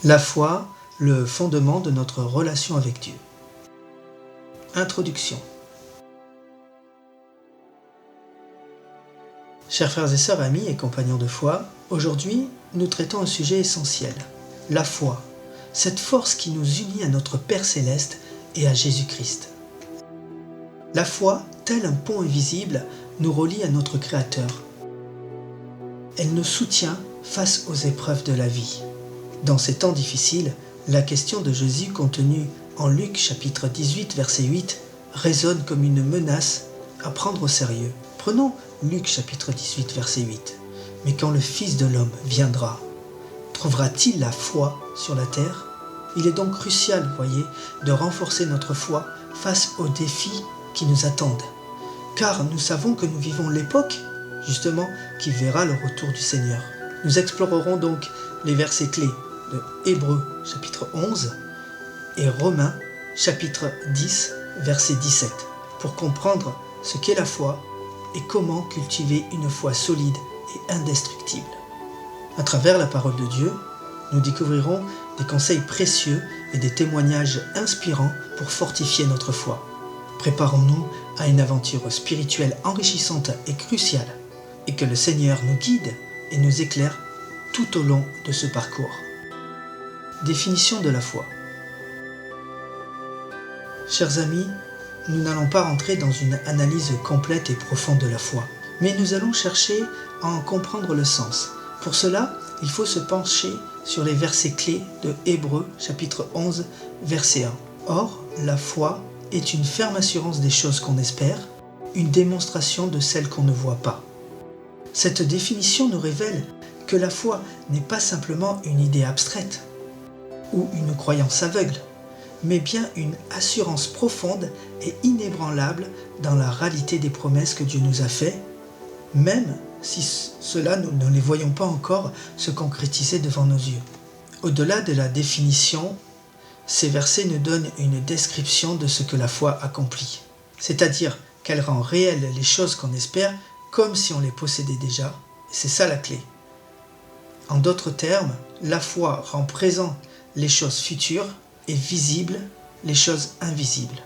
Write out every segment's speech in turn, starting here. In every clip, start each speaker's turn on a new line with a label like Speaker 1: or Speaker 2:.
Speaker 1: La foi, le fondement de notre relation avec Dieu. Introduction. Chers frères et sœurs, amis et compagnons de foi, aujourd'hui, nous traitons un sujet essentiel, la foi, cette force qui nous unit à notre Père Céleste et à Jésus-Christ. La foi, tel un pont invisible, nous relie à notre Créateur. Elle nous soutient face aux épreuves de la vie. Dans ces temps difficiles, la question de Jésus contenue en Luc chapitre 18 verset 8 résonne comme une menace à prendre au sérieux. Prenons Luc chapitre 18 verset 8. Mais quand le Fils de l'homme viendra, trouvera-t-il la foi sur la terre ? Il est donc crucial, voyez, de renforcer notre foi face aux défis qui nous attendent. Car nous savons que nous vivons l'époque, justement, qui verra le retour du Seigneur. Nous explorerons donc les versets clés de Hébreux chapitre 11 et Romains chapitre 10 verset 17 pour comprendre ce qu'est la foi et comment cultiver une foi solide et indestructible. À travers la parole de Dieu, nous découvrirons des conseils précieux et des témoignages inspirants pour fortifier notre foi. Préparons-nous à une aventure spirituelle enrichissante et cruciale et que le Seigneur nous guide et nous éclaire tout au long de ce parcours. Définition de la foi. Chers amis, nous n'allons pas rentrer dans une analyse complète et profonde de la foi, mais nous allons chercher à en comprendre le sens. Pour cela, il faut se pencher sur les versets clés de Hébreux chapitre 11 verset 1. Or, la foi est une ferme assurance des choses qu'on espère, une démonstration de celles qu'on ne voit pas. Cette définition nous révèle que la foi n'est pas simplement une idée abstraite ou une croyance aveugle, mais bien une assurance profonde et inébranlable dans la réalité des promesses que Dieu nous a faites, même si cela nous ne les voyons pas encore se concrétiser devant nos yeux. Au-delà de la définition, ces versets nous donnent une description de ce que la foi accomplit, c'est-à-dire qu'elle rend réelles les choses qu'on espère comme si on les possédait déjà, et c'est ça la clé. En d'autres termes, la foi rend présent les choses futures et visibles les choses invisibles.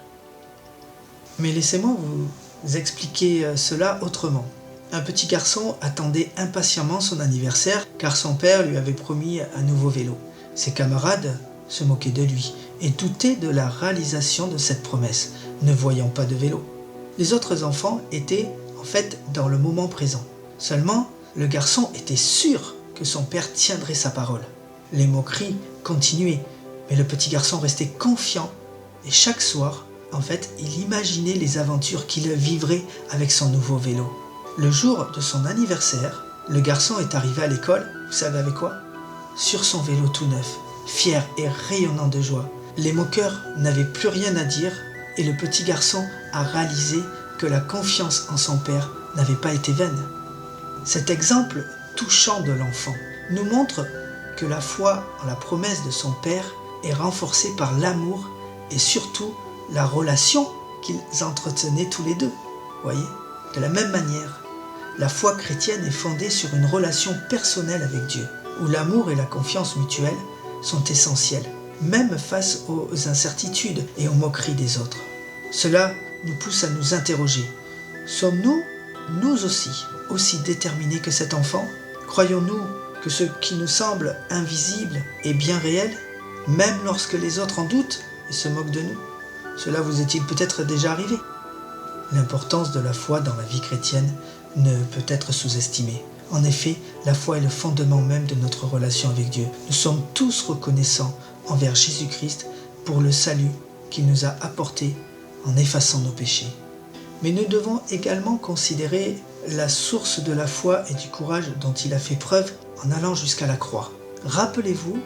Speaker 1: Mais laissez-moi vous expliquer cela autrement. Un petit garçon attendait impatiemment son anniversaire car son père lui avait promis un nouveau vélo. Ses camarades se moquaient de lui et doutaient de la réalisation de cette promesse, ne voyant pas de vélo. Les autres enfants étaient en fait dans le moment présent. Seulement, le garçon était sûr que son père tiendrait sa parole. Les moqueries continuaient, mais le petit garçon restait confiant et chaque soir, en fait, il imaginait les aventures qu'il vivrait avec son nouveau vélo. Le jour de son anniversaire, le garçon est arrivé à l'école, vous savez avec quoi ? Sur son vélo tout neuf, fier et rayonnant de joie. Les moqueurs n'avaient plus rien à dire et le petit garçon a réalisé que la confiance en son père n'avait pas été vaine. Cet exemple touchant de l'enfant nous montre que la foi en la promesse de son père est renforcée par l'amour et surtout la relation qu'ils entretenaient tous les deux. Voyez ? De la même manière, la foi chrétienne est fondée sur une relation personnelle avec Dieu, où l'amour et la confiance mutuelle sont essentiels, même face aux incertitudes et aux moqueries des autres. Cela nous pousse à nous interroger. Sommes-nous, nous aussi déterminés que cet enfant ? Croyons-nous que ce qui nous semble invisible est bien réel, même lorsque les autres en doutent et se moquent de nous ? Cela vous est-il peut-être déjà arrivé ? L'importance de la foi dans la vie chrétienne ne peut être sous-estimée. En effet, la foi est le fondement même de notre relation avec Dieu. Nous sommes tous reconnaissants envers Jésus-Christ pour le salut qu'il nous a apporté en effaçant nos péchés. Mais nous devons également considérer la source de la foi et du courage dont il a fait preuve en allant jusqu'à la croix. Rappelez-vous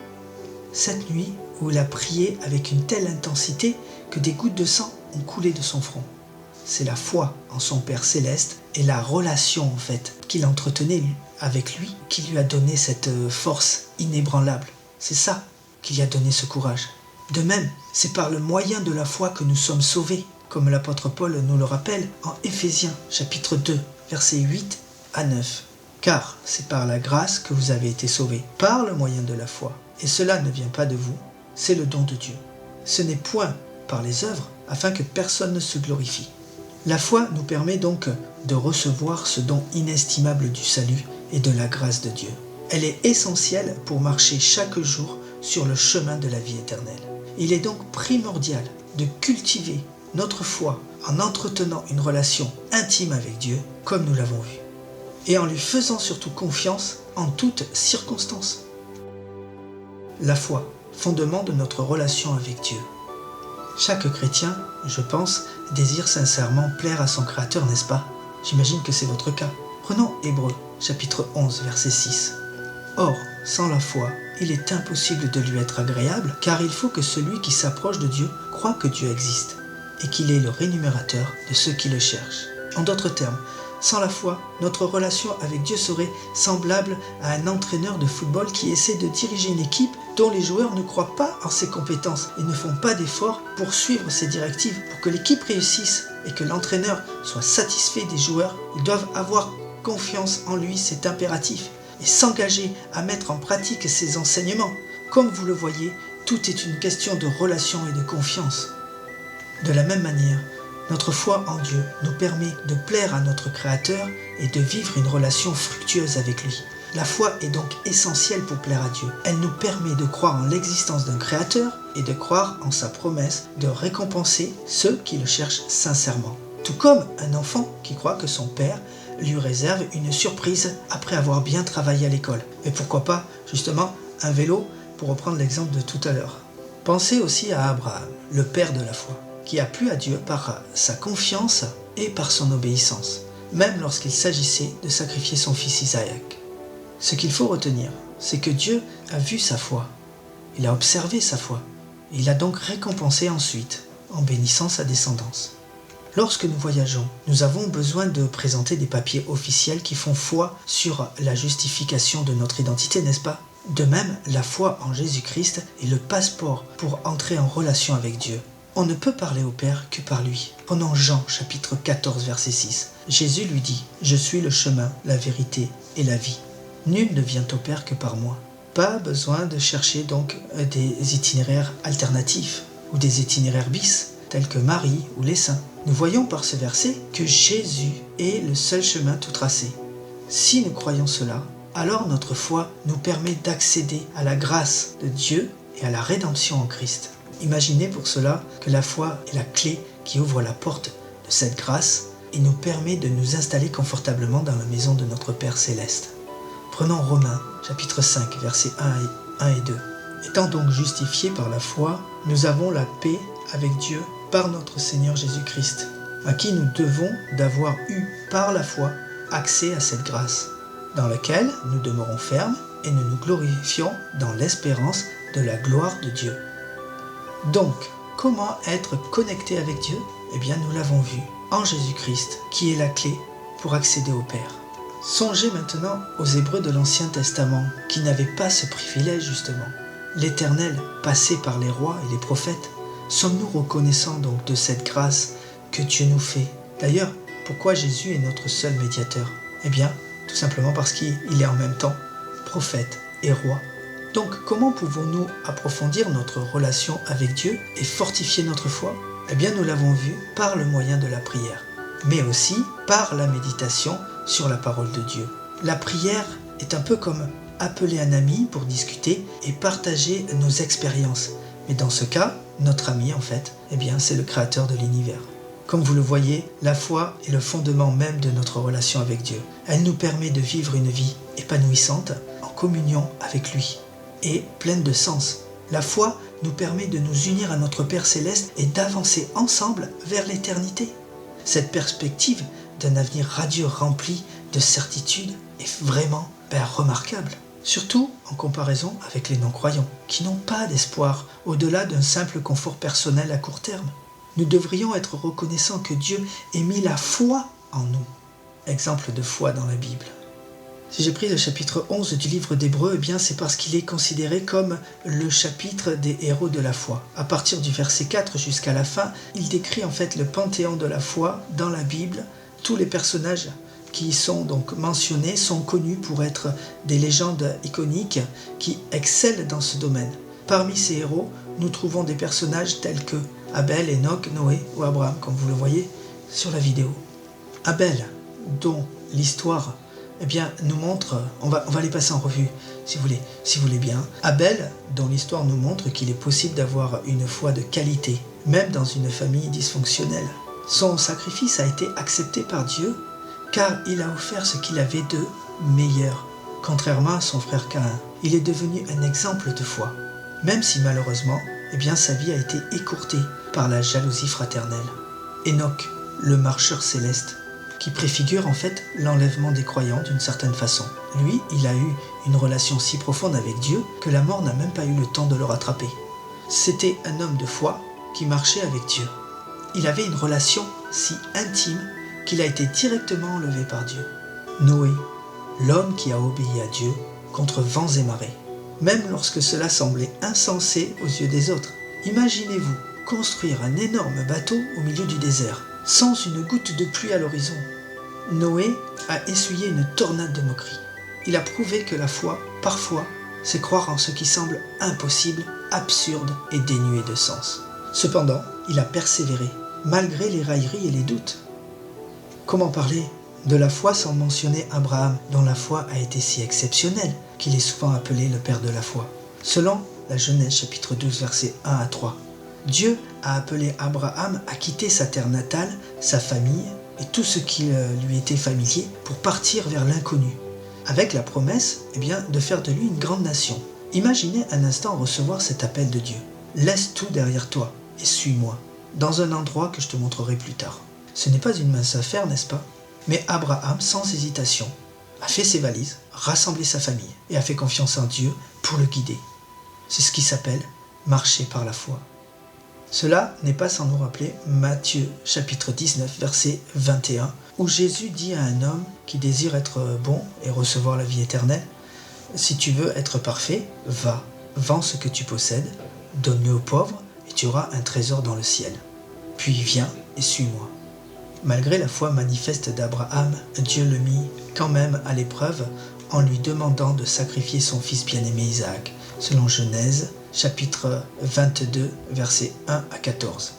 Speaker 1: cette nuit où il a prié avec une telle intensité que des gouttes de sang ont coulé de son front. C'est la foi en son Père Céleste et la relation en fait qu'il entretenait avec lui qui lui a donné cette force inébranlable. C'est ça qui lui a donné ce courage. De même, c'est par le moyen de la foi que nous sommes sauvés, comme l'apôtre Paul nous le rappelle en Éphésiens chapitre 2, versets 8 à 9. Car c'est par la grâce que vous avez été sauvés, par le moyen de la foi. Et cela ne vient pas de vous, c'est le don de Dieu. Ce n'est point par les œuvres, afin que personne ne se glorifie. La foi nous permet donc de recevoir ce don inestimable du salut et de la grâce de Dieu. Elle est essentielle pour marcher chaque jour sur le chemin de la vie éternelle. Il est donc primordial de cultiver notre foi en entretenant une relation intime avec Dieu, comme nous l'avons vu, et en lui faisant surtout confiance en toutes circonstances. La foi, fondement de notre relation avec Dieu. Chaque chrétien, je pense, désire sincèrement plaire à son Créateur, n'est-ce pas? J'imagine que c'est votre cas. Prenons Hébreux, chapitre 11, verset 6. Or, sans la foi, il est impossible de lui être agréable, car il faut que celui qui s'approche de Dieu croit que Dieu existe, et qu'il est le rémunérateur de ceux qui le cherchent. En d'autres termes, sans la foi, notre relation avec Dieu serait semblable à un entraîneur de football qui essaie de diriger une équipe dont les joueurs ne croient pas en ses compétences et ne font pas d'efforts pour suivre ses directives. Pour que l'équipe réussisse et que l'entraîneur soit satisfait des joueurs, ils doivent avoir confiance en lui, c'est impératif, et s'engager à mettre en pratique ses enseignements. Comme vous le voyez, tout est une question de relation et de confiance. De la même manière, notre foi en Dieu nous permet de plaire à notre Créateur et de vivre une relation fructueuse avec lui. La foi est donc essentielle pour plaire à Dieu. Elle nous permet de croire en l'existence d'un Créateur et de croire en sa promesse de récompenser ceux qui le cherchent sincèrement. Tout comme un enfant qui croit que son père lui réserve une surprise après avoir bien travaillé à l'école. Et pourquoi pas, justement, un vélo, pour reprendre l'exemple de tout à l'heure. Pensez aussi à Abraham, le père de la foi, qui a plu à Dieu par sa confiance et par son obéissance, même lorsqu'il s'agissait de sacrifier son fils Isaac. Ce qu'il faut retenir, c'est que Dieu a vu sa foi, il a observé sa foi, et il a donc récompensé ensuite en bénissant sa descendance. Lorsque nous voyageons, nous avons besoin de présenter des papiers officiels qui font foi sur la justification de notre identité, n'est-ce pas? De même, la foi en Jésus-Christ est le passeport pour entrer en relation avec Dieu. On ne peut parler au Père que par lui. Prenons Jean, chapitre 14, verset 6. Jésus lui dit « Je suis le chemin, la vérité et la vie. Nul ne vient au Père que par moi. » Pas besoin de chercher donc des itinéraires alternatifs ou des itinéraires bis, tels que Marie ou les saints. Nous voyons par ce verset que Jésus est le seul chemin tout tracé. Si nous croyons cela, alors notre foi nous permet d'accéder à la grâce de Dieu et à la rédemption en Christ. Imaginez pour cela que la foi est la clé qui ouvre la porte de cette grâce et nous permet de nous installer confortablement dans la maison de notre Père Céleste. Prenons Romains, chapitre 5, versets 1 et 2. Étant donc justifiés par la foi, nous avons la paix avec Dieu par notre Seigneur Jésus-Christ, à qui nous devons d'avoir eu par la foi accès à cette grâce, dans laquelle nous demeurons fermes et nous nous glorifions dans l'espérance de la gloire de Dieu. Donc, comment être connecté avec Dieu? Eh bien, nous l'avons vu en Jésus-Christ, qui est la clé pour accéder au Père. Songez maintenant aux Hébreux de l'Ancien Testament, qui n'avaient pas ce privilège justement. L'Éternel, passé par les rois et les prophètes, sommes-nous reconnaissants donc de cette grâce que Dieu nous fait? D'ailleurs, pourquoi Jésus est notre seul médiateur? Eh bien, tout simplement parce qu'il est en même temps prophète et roi. Donc, comment pouvons-nous approfondir notre relation avec Dieu et fortifier notre foi? Eh bien, nous l'avons vu par le moyen de la prière, mais aussi par la méditation sur la parole de Dieu. La prière est un peu comme appeler un ami pour discuter et partager nos expériences. Mais dans ce cas, notre ami, en fait, eh bien, c'est le Créateur de l'univers. Comme vous le voyez, la foi est le fondement même de notre relation avec Dieu. Elle nous permet de vivre une vie épanouissante, en communion avec lui, et pleine de sens. La foi nous permet de nous unir à notre Père Céleste et d'avancer ensemble vers l'éternité. Cette perspective d'un avenir radieux rempli de certitude est vraiment remarquable. Surtout en comparaison avec les non-croyants, qui n'ont pas d'espoir au-delà d'un simple confort personnel à court terme. Nous devrions être reconnaissants que Dieu ait mis la foi en nous. Exemple de foi dans la Bible. Si j'ai pris le chapitre 11 du livre d'Hébreux, eh bien c'est parce qu'il est considéré comme le chapitre des héros de la foi. À partir du verset 4 jusqu'à la fin, il décrit en fait le panthéon de la foi dans la Bible, tous les personnages qui y sont donc mentionnés sont connus pour être des légendes iconiques qui excellent dans ce domaine. Parmi ces héros, nous trouvons des personnages tels que Abel, Enoch, Noé ou Abraham, comme vous le voyez sur la vidéo. Abel, dont l'histoire nous montre, on va les passer en revue si vous voulez bien. Abel, dont l'histoire nous montre qu'il est possible d'avoir une foi de qualité, même dans une famille dysfonctionnelle. Son sacrifice a été accepté par Dieu car il a offert ce qu'il avait de meilleur. Contrairement à son frère Caïn, il est devenu un exemple de foi, même si malheureusement, sa vie a été écourtée par la jalousie fraternelle. Enoch, le marcheur céleste, qui préfigure en fait l'enlèvement des croyants d'une certaine façon. Lui, il a eu une relation si profonde avec Dieu que la mort n'a même pas eu le temps de le rattraper. C'était un homme de foi qui marchait avec Dieu. Il avait une relation si intime qu'il a été directement enlevé par Dieu. Noé, l'homme qui a obéi à Dieu contre vents et marées, même lorsque cela semblait insensé aux yeux des autres. Imaginez-vous construire un énorme bateau au milieu du désert, sans une goutte de pluie à l'horizon. Noé a essuyé une tornade de moqueries. Il a prouvé que la foi, parfois, c'est croire en ce qui semble impossible, absurde et dénué de sens. Cependant, il a persévéré, malgré les railleries et les doutes. Comment parler de la foi sans mentionner Abraham, dont la foi a été si exceptionnelle qu'il est souvent appelé le père de la foi. Selon la Genèse chapitre 12 versets 1 à 3, Dieu a appelé Abraham à quitter sa terre natale, sa famille et tout ce qui lui était familier pour partir vers l'inconnu, avec la promesse de faire de lui une grande nation. Imaginez un instant recevoir cet appel de Dieu. Laisse tout derrière toi et suis-moi, dans un endroit que je te montrerai plus tard. Ce n'est pas une mince affaire, n'est-ce pas? Mais Abraham, sans hésitation, a fait ses valises, rassemblé sa famille et a fait confiance en Dieu pour le guider. C'est ce qui s'appelle marcher par la foi. Cela n'est pas sans nous rappeler Matthieu chapitre 19 verset 21 où Jésus dit à un homme qui désire être bon et recevoir la vie éternelle: si tu veux être parfait, va, vends ce que tu possèdes, donne-le aux pauvres et tu auras un trésor dans le ciel. Puis viens et suis-moi. Malgré la foi manifeste d'Abraham, Dieu le mit quand même à l'épreuve en lui demandant de sacrifier son fils bien-aimé Isaac, selon Genèse chapitre 22 versets 1 à 14.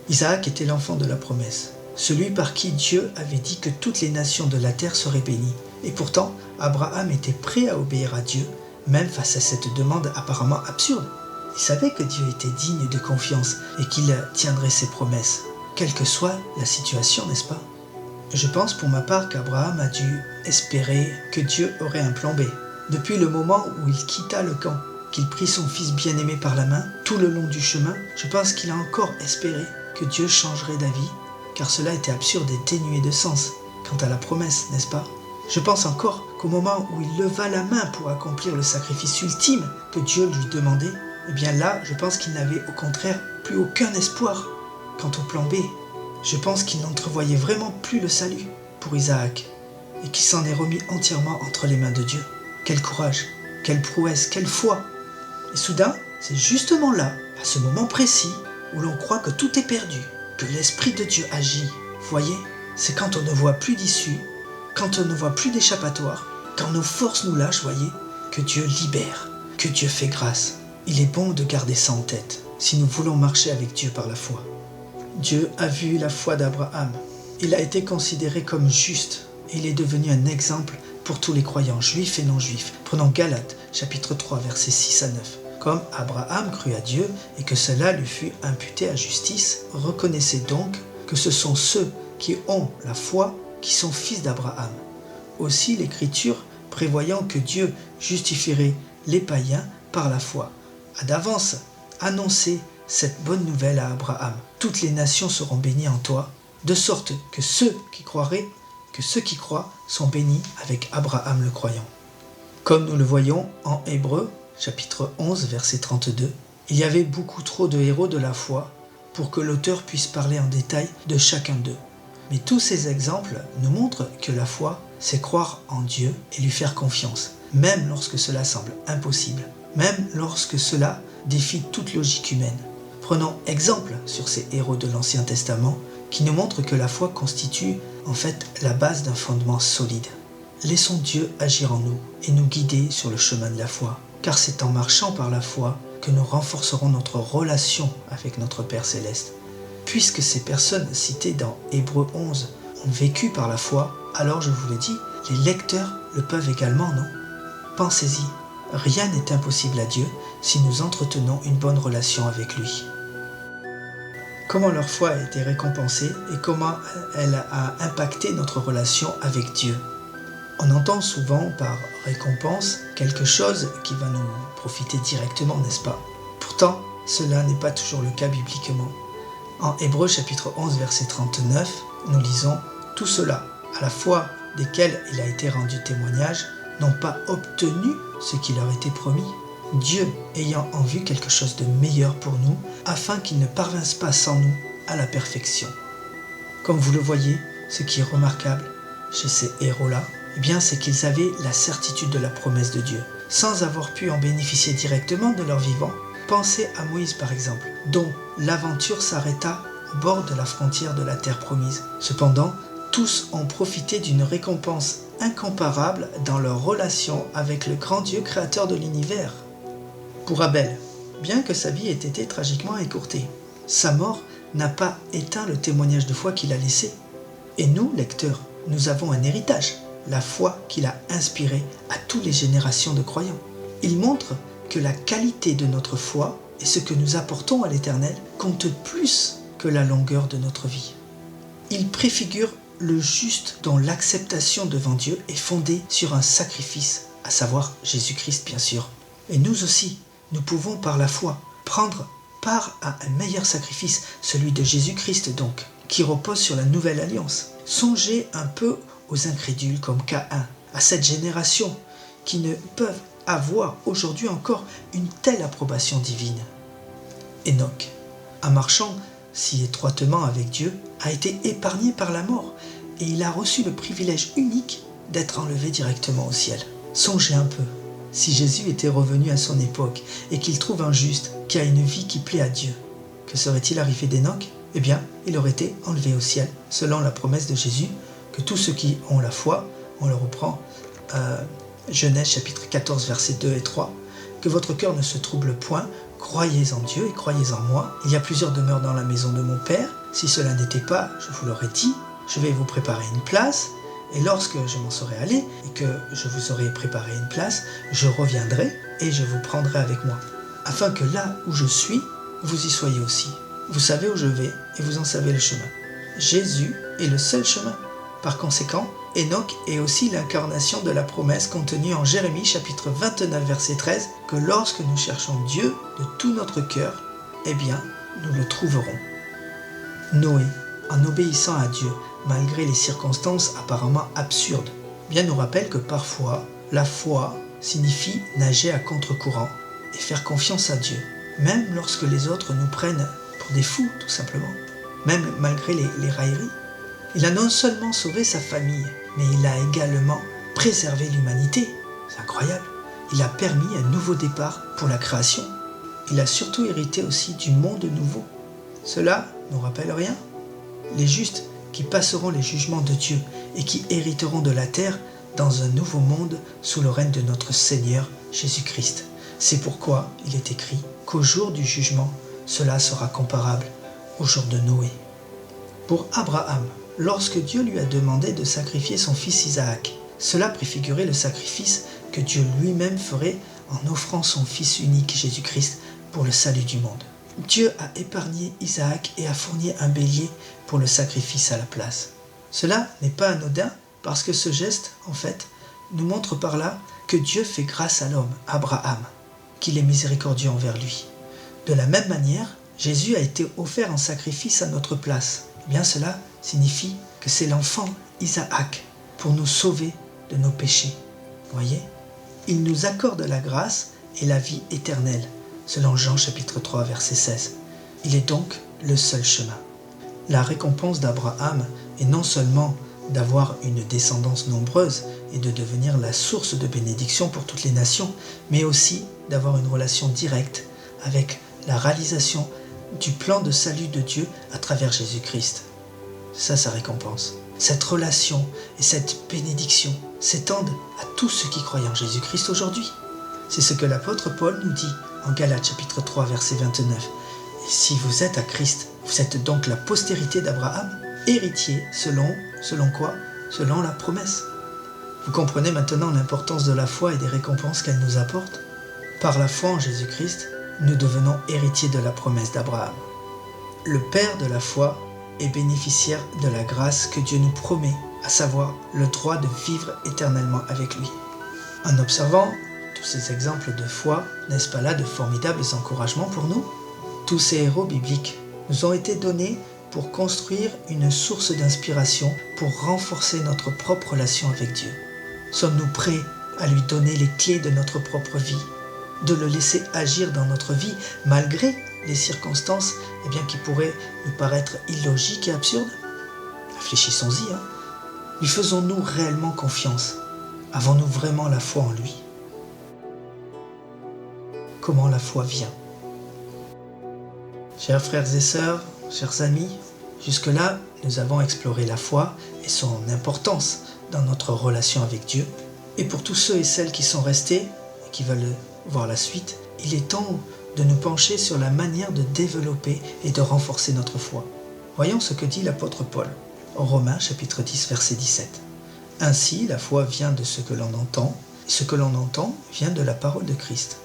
Speaker 1: Isaac était l'enfant de la promesse, celui par qui Dieu avait dit que toutes les nations de la terre seraient bénies. Et pourtant, Abraham était prêt à obéir à Dieu, même face à cette demande apparemment absurde. Il savait que Dieu était digne de confiance et qu'il tiendrait ses promesses, quelle que soit la situation, n'est-ce pas? Je pense pour ma part qu'Abraham a dû espérer que Dieu aurait un plan B. Depuis le moment où il quitta le camp, qu'il prit son fils bien-aimé par la main, tout le long du chemin, je pense qu'il a encore espéré que Dieu changerait d'avis, car cela était absurde et dénué de sens quant à la promesse, n'est-ce pas? Je pense encore qu'au moment où il leva la main pour accomplir le sacrifice ultime que Dieu lui demandait, là, je pense qu'il n'avait au contraire plus aucun espoir. Quant au plan B, je pense qu'il n'entrevoyait vraiment plus le salut pour Isaac et qu'il s'en est remis entièrement entre les mains de Dieu. Quel courage, quelle prouesse, quelle foi! Et soudain, c'est justement là, à ce moment précis, où l'on croit que tout est perdu, que l'Esprit de Dieu agit. Voyez, c'est quand on ne voit plus d'issue, quand on ne voit plus d'échappatoire, quand nos forces nous lâchent, voyez, que Dieu libère, que Dieu fait grâce. Il est bon de garder ça en tête, si nous voulons marcher avec Dieu par la foi. Dieu a vu la foi d'Abraham. Il a été considéré comme juste et il est devenu un exemple pour tous les croyants, juifs et non-juifs. Prenons Galates, chapitre 3, versets 6 à 9. Comme Abraham crut à Dieu et que cela lui fut imputé à justice, reconnaissez donc que ce sont ceux qui ont la foi qui sont fils d'Abraham. Aussi l'Écriture, prévoyant que Dieu justifierait les païens par la foi, a d'avance annoncé cette bonne nouvelle à Abraham. Toutes les nations seront bénies en toi, de sorte que ceux qui croient sont bénis avec Abraham le croyant. Comme nous le voyons en Hébreux, chapitre 11, verset 32, il y avait beaucoup trop de héros de la foi pour que l'auteur puisse parler en détail de chacun d'eux. Mais tous ces exemples nous montrent que la foi, c'est croire en Dieu et lui faire confiance, même lorsque cela semble impossible, même lorsque cela défie toute logique humaine. Prenons exemple sur ces héros de l'Ancien Testament qui nous montrent que la foi constitue en fait la base d'un fondement solide. Laissons Dieu agir en nous et nous guider sur le chemin de la foi, car c'est en marchant par la foi que nous renforcerons notre relation avec notre Père Céleste. Puisque ces personnes citées dans Hébreux 11 ont vécu par la foi, alors je vous le dis, les lecteurs le peuvent également, non? Pensez-y, rien n'est impossible à Dieu si nous entretenons une bonne relation avec lui. Comment leur foi a été récompensée et comment elle a impacté notre relation avec Dieu. On entend souvent par récompense quelque chose qui va nous profiter directement, n'est-ce pas? Pourtant, cela n'est pas toujours le cas bibliquement. En Hébreux chapitre 11 verset 39, nous lisons « Tout cela, à la foi desquels il a été rendu témoignage, n'ont pas obtenu ce qui leur était promis, Dieu ayant en vue quelque chose de meilleur pour nous, afin qu'ils ne parvinssent pas sans nous à la perfection. » Comme vous le voyez, ce qui est remarquable chez ces héros-là, eh bien, c'est qu'ils avaient la certitude de la promesse de Dieu, sans avoir pu en bénéficier directement de leur vivant. Pensez à Moïse par exemple, dont l'aventure s'arrêta au bord de la frontière de la terre promise. Cependant, tous ont profité d'une récompense incomparable dans leur relation avec le grand Dieu créateur de l'univers. Pour Abel, bien que sa vie ait été tragiquement écourtée, sa mort n'a pas éteint le témoignage de foi qu'il a laissé. Et nous, lecteurs, nous avons un héritage, la foi qu'il a inspirée à toutes les générations de croyants. Il montre que la qualité de notre foi et ce que nous apportons à l'Éternel compte plus que la longueur de notre vie. Il préfigure le juste dont l'acceptation devant Dieu est fondée sur un sacrifice, à savoir Jésus-Christ bien sûr. Et nous aussi, nous pouvons par la foi prendre part à un meilleur sacrifice, celui de Jésus-Christ donc, qui repose sur la nouvelle alliance. Songez un peu aux incrédules comme Caïn, à cette génération qui ne peuvent avoir aujourd'hui encore une telle approbation divine. Enoch, en marchant si étroitement avec Dieu, a été épargné par la mort et il a reçu le privilège unique d'être enlevé directement au ciel. Songez un peu, si Jésus était revenu à son époque et qu'il trouve un juste qui a une vie qui plaît à Dieu, que serait-il arrivé d'Enoch? Eh bien, il aurait été enlevé au ciel, selon la promesse de Jésus, que tous ceux qui ont la foi, on le reprend, Genèse chapitre 14 versets 2 et 3, que votre cœur ne se trouble point, croyez en Dieu et croyez en moi. Il y a plusieurs demeures dans la maison de mon Père. Si cela n'était pas, je vous l'aurais dit, je vais vous préparer une place. Et lorsque je m'en serai allé et que je vous aurai préparé une place, je reviendrai et je vous prendrai avec moi, afin que là où je suis, vous y soyez aussi. Vous savez où je vais et vous en savez le chemin. Jésus est le seul chemin. Par conséquent, Enoch est aussi l'incarnation de la promesse contenue en Jérémie chapitre 29 verset 13 que lorsque nous cherchons Dieu de tout notre cœur, eh bien, nous le trouverons. Noé, en obéissant à Dieu, malgré les circonstances apparemment absurdes, bien nous rappelle que parfois, la foi signifie nager à contre-courant et faire confiance à Dieu, même lorsque les autres nous prennent pour des fous, tout simplement, même malgré les railleries. Il a non seulement sauvé sa famille, mais il a également préservé l'humanité. C'est incroyable. Il a permis un nouveau départ pour la création. Il a surtout hérité aussi du monde nouveau. Cela ne nous rappelle rien? Les justes qui passeront les jugements de Dieu et qui hériteront de la terre dans un nouveau monde sous le règne de notre Seigneur Jésus-Christ. C'est pourquoi il est écrit qu'au jour du jugement, cela sera comparable au jour de Noé. Pour Abraham, lorsque Dieu lui a demandé de sacrifier son fils Isaac, cela préfigurait le sacrifice que Dieu lui-même ferait en offrant son fils unique Jésus-Christ pour le salut du monde. Dieu a épargné Isaac et a fourni un bélier pour le sacrifice à la place. Cela n'est pas anodin parce que ce geste, en fait, nous montre par là que Dieu fait grâce à l'homme, Abraham, qu'il est miséricordieux envers lui. De la même manière, Jésus a été offert en sacrifice à notre place. Eh bien, cela signifie que c'est l'enfant Isaac pour nous sauver de nos péchés. Voyez, il nous accorde la grâce et la vie éternelle, selon Jean chapitre 3 verset 16. Il est donc le seul chemin. La récompense d'Abraham est non seulement d'avoir une descendance nombreuse et de devenir la source de bénédiction pour toutes les nations, mais aussi d'avoir une relation directe avec la réalisation du plan de salut de Dieu à travers Jésus-Christ. C'est ça sa récompense. cette relation et cette bénédiction s'étendent à tous ceux qui croient en Jésus-Christ aujourd'hui. C'est ce que l'apôtre Paul nous dit en Galates chapitre 3 verset 29. Et si vous êtes à Christ, vous êtes donc la postérité d'Abraham, héritier selon quoi? Selon la promesse. Vous comprenez maintenant l'importance de la foi et des récompenses qu'elle nous apporte? Par la foi en Jésus-Christ, nous devenons héritiers de la promesse d'Abraham. Le père de la foi est bénéficiaire de la grâce que Dieu nous promet, à savoir le droit de vivre éternellement avec lui. En observant tous ces exemples de foi, n'est-ce pas là de formidables encouragements pour nous? Tous ces héros bibliques nous ont été donnés pour construire une source d'inspiration pour renforcer notre propre relation avec Dieu. Sommes-nous prêts à lui donner les clés de notre propre vie, de le laisser agir dans notre vie malgré les circonstances qui pourraient nous paraître illogiques et absurdes? Réfléchissons-y. Lui faisons-nous réellement confiance? Avons-nous vraiment la foi en lui? Comment la foi vient? Chers frères et sœurs, chers amis, jusque-là, nous avons exploré la foi et son importance dans notre relation avec Dieu. Et pour tous ceux et celles qui sont restés et qui veulent voir la suite, il est temps de nous pencher sur la manière de développer et de renforcer notre foi. Voyons ce que dit l'apôtre Paul en Romains chapitre 10 verset 17. Ainsi, la foi vient de ce que l'on entend, et ce que l'on entend vient de la parole de Christ.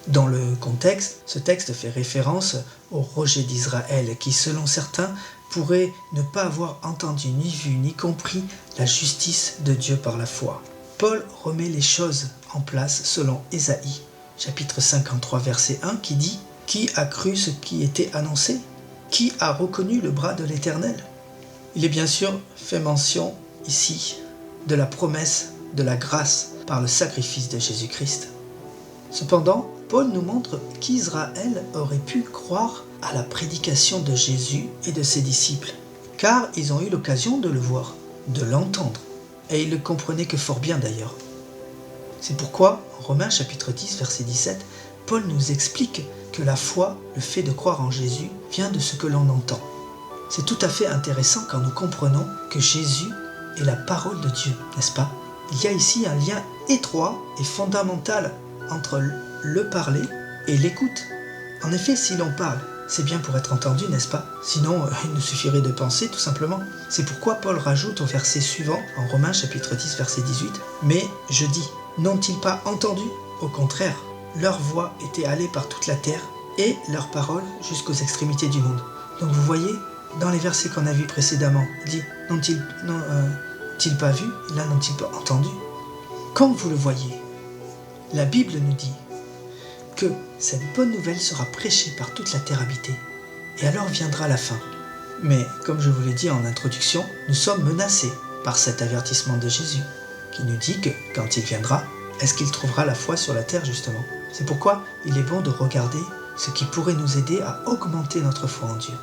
Speaker 1: Dans le contexte, ce texte fait référence au rejet d'Israël qui, selon certains, pourrait ne pas avoir entendu, ni vu, ni compris la justice de Dieu par la foi. Paul remet les choses en place selon Ésaïe, chapitre 53, verset 1, qui dit « Qui a cru ce qui était annoncé? Qui a reconnu le bras de l'Éternel ?» Il est bien sûr fait mention ici de la promesse de la grâce par le sacrifice de Jésus-Christ. Cependant, Paul nous montre qu'Israël aurait pu croire à la prédication de Jésus et de ses disciples, car ils ont eu l'occasion de le voir, de l'entendre, et ils le comprenaient que fort bien d'ailleurs. C'est pourquoi, en Romains chapitre 10, verset 17, Paul nous explique que la foi, le fait de croire en Jésus, vient de ce que l'on entend. C'est tout à fait intéressant quand nous comprenons que Jésus est la parole de Dieu, n'est-ce pas? Il y a ici un lien étroit et fondamental entre le parler et l'écoute. En effet, si l'on parle, c'est bien pour être entendu, n'est-ce pas? Sinon, il nous suffirait de penser, tout simplement. C'est pourquoi Paul rajoute au verset suivant, en Romains chapitre 10, verset 18, « Mais je dis, n'ont-ils pas entendu? Au contraire, leur voix était allée par toute la terre, et leur parole jusqu'aux extrémités du monde. » Donc vous voyez, dans les versets qu'on a vus précédemment, il dit, n'ont-ils pas vu? Là, n'ont-ils pas entendu? Comme vous le voyez, la Bible nous dit que cette bonne nouvelle sera prêchée par toute la terre habitée, et alors viendra la fin. Mais, comme je vous l'ai dit en introduction, nous sommes menacés par cet avertissement de Jésus, qui nous dit que, quand il viendra, est-ce qu'il trouvera la foi sur la terre justement? C'est pourquoi il est bon de regarder ce qui pourrait nous aider à augmenter notre foi en Dieu.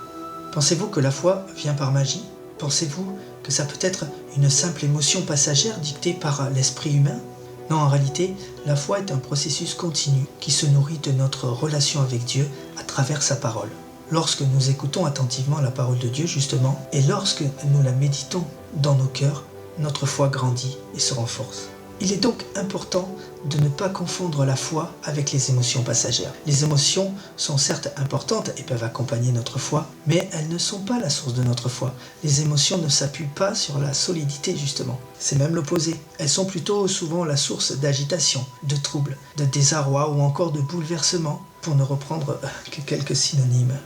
Speaker 1: Pensez-vous que la foi vient par magie? Pensez-vous que ça peut être une simple émotion passagère dictée par l'esprit humain? Non, en réalité, la foi est un processus continu qui se nourrit de notre relation avec Dieu à travers sa parole. Lorsque nous écoutons attentivement la parole de Dieu, justement, et lorsque nous la méditons dans nos cœurs, notre foi grandit et se renforce. Il est donc important de ne pas confondre la foi avec les émotions passagères. Les émotions sont certes importantes et peuvent accompagner notre foi, mais elles ne sont pas la source de notre foi. Les émotions ne s'appuient pas sur la solidité, justement. C'est même l'opposé. Elles sont plutôt souvent la source d'agitation, de troubles, de désarroi ou encore de bouleversement, pour ne reprendre que quelques synonymes.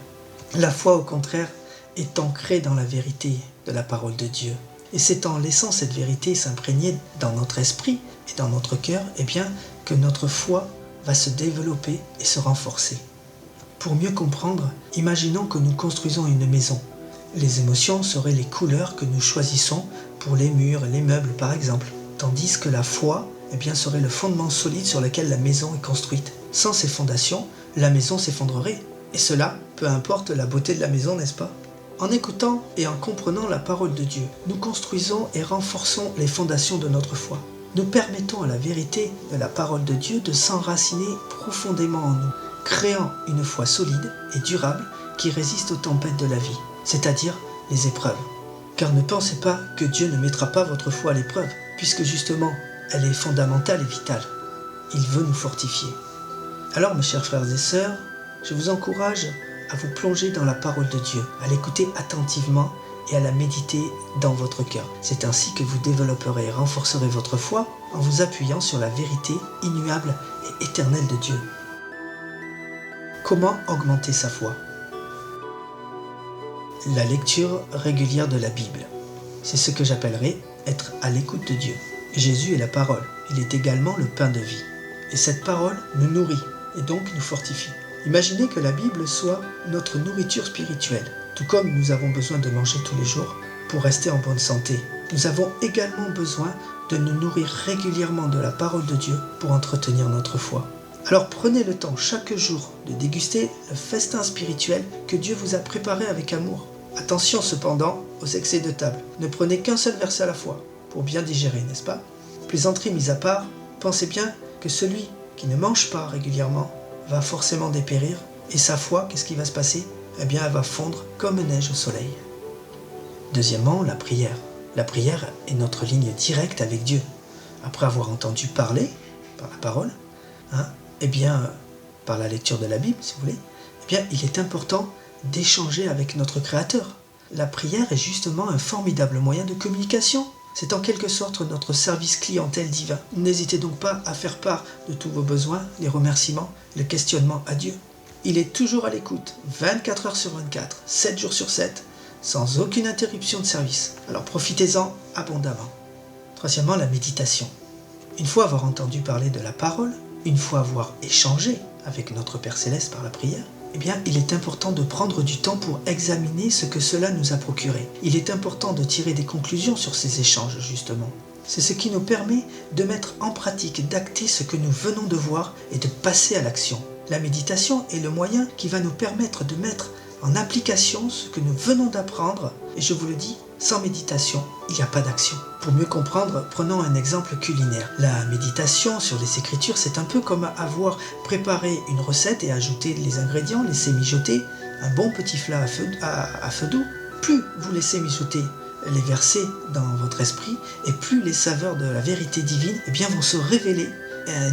Speaker 1: La foi, au contraire, est ancrée dans la vérité de la parole de Dieu. Et c'est en laissant cette vérité s'imprégner dans notre esprit et dans notre cœur, que notre foi va se développer et se renforcer. Pour mieux comprendre, imaginons que nous construisons une maison. Les émotions seraient les couleurs que nous choisissons pour les murs et les meubles par exemple, tandis que la foi serait le fondement solide sur lequel la maison est construite. Sans ces fondations, la maison s'effondrerait. Et cela, peu importe la beauté de la maison, n'est-ce pas? En écoutant et en comprenant la parole de Dieu, nous construisons et renforçons les fondations de notre foi. Nous permettons à la vérité de la parole de Dieu de s'enraciner profondément en nous, créant une foi solide et durable qui résiste aux tempêtes de la vie, c'est-à-dire les épreuves. Car ne pensez pas que Dieu ne mettra pas votre foi à l'épreuve, puisque justement, elle est fondamentale et vitale. Il veut nous fortifier. Alors, mes chers frères et sœurs, je vous encourage à vous plonger dans la parole de Dieu, à l'écouter attentivement et à la méditer dans votre cœur. C'est ainsi que vous développerez et renforcerez votre foi en vous appuyant sur la vérité immuable et éternelle de Dieu. Comment augmenter sa foi ? La lecture régulière de la Bible. C'est ce que j'appellerais être à l'écoute de Dieu. Jésus est la parole. Il est également le pain de vie. Et cette parole nous nourrit et donc nous fortifie. Imaginez que la Bible soit notre nourriture spirituelle. Tout comme nous avons besoin de manger tous les jours pour rester en bonne santé, nous avons également besoin de nous nourrir régulièrement de la parole de Dieu pour entretenir notre foi. Alors prenez le temps chaque jour de déguster le festin spirituel que Dieu vous a préparé avec amour. Attention cependant aux excès de table. Ne prenez qu'un seul verset à la fois pour bien digérer, n'est-ce pas ? Plaisanterie mise à part, pensez bien que celui qui ne mange pas régulièrement va forcément dépérir et sa foi, qu'est-ce qui va se passer ? Eh bien, elle va fondre comme neige au soleil. Deuxièmement, la prière. La prière est notre ligne directe avec Dieu. Après avoir entendu parler par la parole, par la lecture de la Bible, si vous voulez, il est important d'échanger avec notre Créateur. La prière est justement un formidable moyen de communication. C'est en quelque sorte notre service clientèle divin. N'hésitez donc pas à faire part de tous vos besoins, les remerciements, le questionnement à Dieu. Il est toujours à l'écoute, 24 heures sur 24, 7 jours sur 7, sans aucune interruption de service. Alors profitez-en abondamment. Troisièmement, la méditation. Une fois avoir entendu parler de la parole, une fois avoir échangé avec notre Père Céleste par la prière, il est important de prendre du temps pour examiner ce que cela nous a procuré. Il est important de tirer des conclusions sur ces échanges, justement. C'est ce qui nous permet de mettre en pratique, d'acter ce que nous venons de voir et de passer à l'action. La méditation est le moyen qui va nous permettre de mettre en application ce que nous venons d'apprendre. Et je vous le dis, sans méditation, il n'y a pas d'action. Pour mieux comprendre, prenons un exemple culinaire. La méditation sur les Écritures, c'est un peu comme avoir préparé une recette et ajouter les ingrédients, laisser mijoter un bon petit plat à feu doux. Plus vous laissez mijoter les versets dans votre esprit, et plus les saveurs de la vérité divine vont se révéler,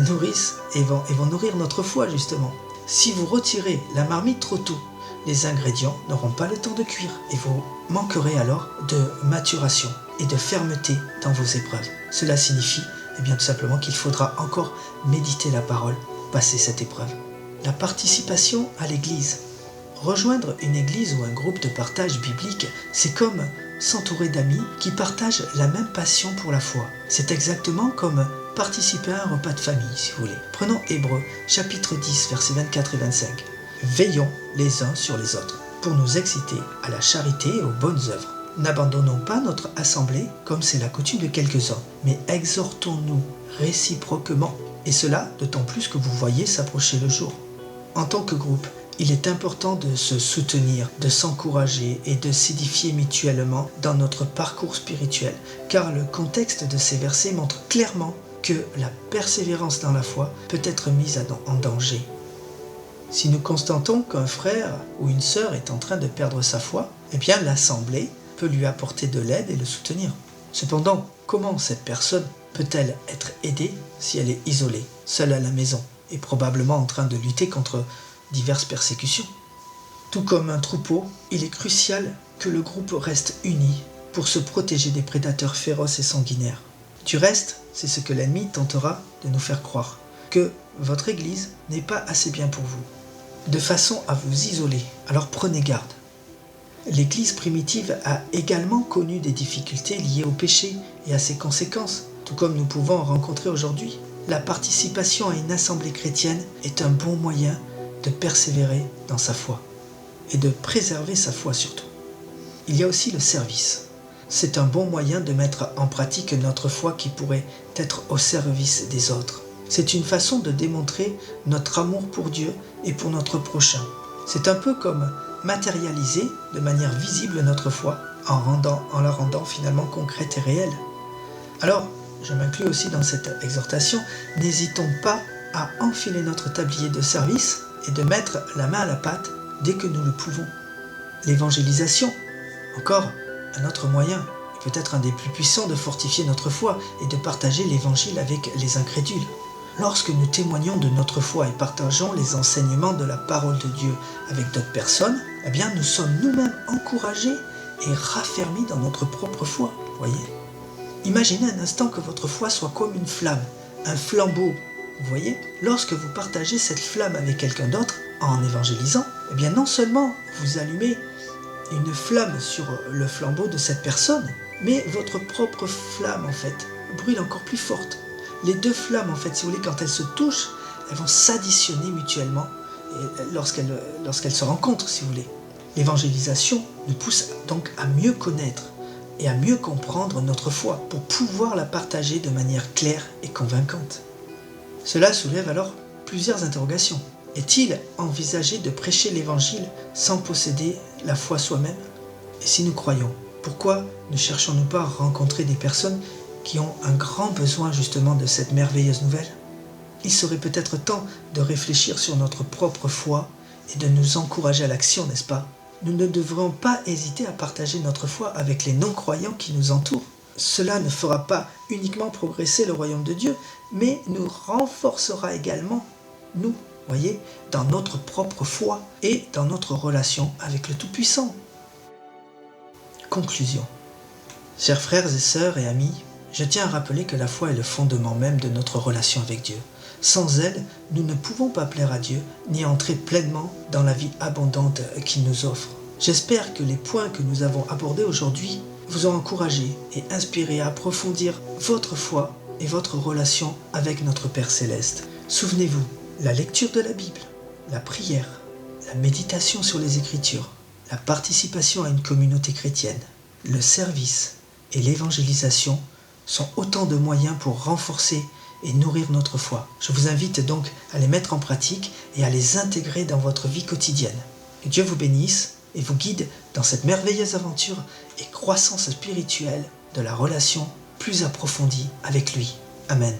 Speaker 1: nourrissent et vont nourrir notre foi, justement. Si vous retirez la marmite trop tôt, les ingrédients n'auront pas le temps de cuire et vous manquerez alors de maturation et de fermeté dans vos épreuves. Cela signifie tout simplement qu'il faudra encore méditer la parole, passer cette épreuve. La participation à l'église. Rejoindre une église ou un groupe de partage biblique, c'est comme s'entourer d'amis qui partagent la même passion pour la foi. C'est exactement comme participer à un repas de famille, si vous voulez. Prenons Hébreux, chapitre 10, versets 24 et 25. Veillons les uns sur les autres, pour nous exciter à la charité et aux bonnes œuvres. N'abandonnons pas notre assemblée, comme c'est la coutume de quelques-uns, mais exhortons-nous réciproquement, et cela d'autant plus que vous voyez s'approcher le jour. En tant que groupe, il est important de se soutenir, de s'encourager et de s'édifier mutuellement dans notre parcours spirituel, car le contexte de ces versets montre clairement que la persévérance dans la foi peut être mise en danger. Si nous constatons qu'un frère ou une sœur est en train de perdre sa foi, l'assemblée peut lui apporter de l'aide et le soutenir. Cependant, comment cette personne peut-elle être aidée si elle est isolée, seule à la maison, et probablement en train de lutter contre diverses persécutions ? Tout comme un troupeau, il est crucial que le groupe reste uni pour se protéger des prédateurs féroces et sanguinaires. Du reste, c'est ce que l'ennemi tentera de nous faire croire, que votre église n'est pas assez bien pour vous, de façon à vous isoler. Alors prenez garde. L'église primitive a également connu des difficultés liées au péché et à ses conséquences, tout comme nous pouvons en rencontrer aujourd'hui. La participation à une assemblée chrétienne est un bon moyen de persévérer dans sa foi et de préserver sa foi surtout. Il y a aussi le service. C'est un bon moyen de mettre en pratique notre foi qui pourrait être au service des autres. C'est une façon de démontrer notre amour pour Dieu et pour notre prochain. C'est un peu comme matérialiser de manière visible notre foi en la rendant finalement concrète et réelle. Alors, je m'inclus aussi dans cette exhortation, n'hésitons pas à enfiler notre tablier de service et de mettre la main à la pâte dès que nous le pouvons. L'évangélisation. Encore, un autre moyen, et peut-être un des plus puissants de fortifier notre foi, est de partager l'Évangile avec les incrédules. Lorsque nous témoignons de notre foi et partageons les enseignements de la parole de Dieu avec d'autres personnes, eh bien nous sommes nous-mêmes encouragés et raffermis dans notre propre foi, voyez. Imaginez un instant que votre foi soit comme une flamme, un flambeau, vous voyez. Lorsque vous partagez cette flamme avec quelqu'un d'autre, en évangélisant, eh bien non seulement vous allumez une flamme sur le flambeau de cette personne, mais votre propre flamme, en fait, brûle encore plus forte. Les deux flammes, en fait, si vous voulez, quand elles se touchent, elles vont s'additionner mutuellement lorsqu'elles se rencontrent, si vous voulez. L'évangélisation nous pousse donc à mieux connaître et à mieux comprendre notre foi pour pouvoir la partager de manière claire et convaincante. Cela soulève alors plusieurs interrogations. Est-il envisagé de prêcher l'évangile sans posséder la foi soi-même? Et si nous croyons, pourquoi ne cherchons-nous pas à rencontrer des personnes qui ont un grand besoin justement de cette merveilleuse nouvelle? Il serait peut-être temps de réfléchir sur notre propre foi et de nous encourager à l'action, n'est-ce pas? Nous ne devrions pas hésiter à partager notre foi avec les non-croyants qui nous entourent. Cela ne fera pas uniquement progresser le royaume de Dieu, mais nous renforcera également, nous, voyez, dans notre propre foi et dans notre relation avec le Tout-Puissant. Conclusion. Chers frères et sœurs et amis, je tiens à rappeler que la foi est le fondement même de notre relation avec Dieu. Sans elle, nous ne pouvons pas plaire à Dieu ni entrer pleinement dans la vie abondante qu'il nous offre. J'espère que les points que nous avons abordés aujourd'hui vous ont encouragé et inspiré à approfondir votre foi et votre relation avec notre Père Céleste. Souvenez-vous, la lecture de la Bible, la prière, la méditation sur les Écritures, la participation à une communauté chrétienne, le service et l'évangélisation sont autant de moyens pour renforcer et nourrir notre foi. Je vous invite donc à les mettre en pratique et à les intégrer dans votre vie quotidienne. Que Dieu vous bénisse et vous guide dans cette merveilleuse aventure et croissance spirituelle de la relation plus approfondie avec lui. Amen.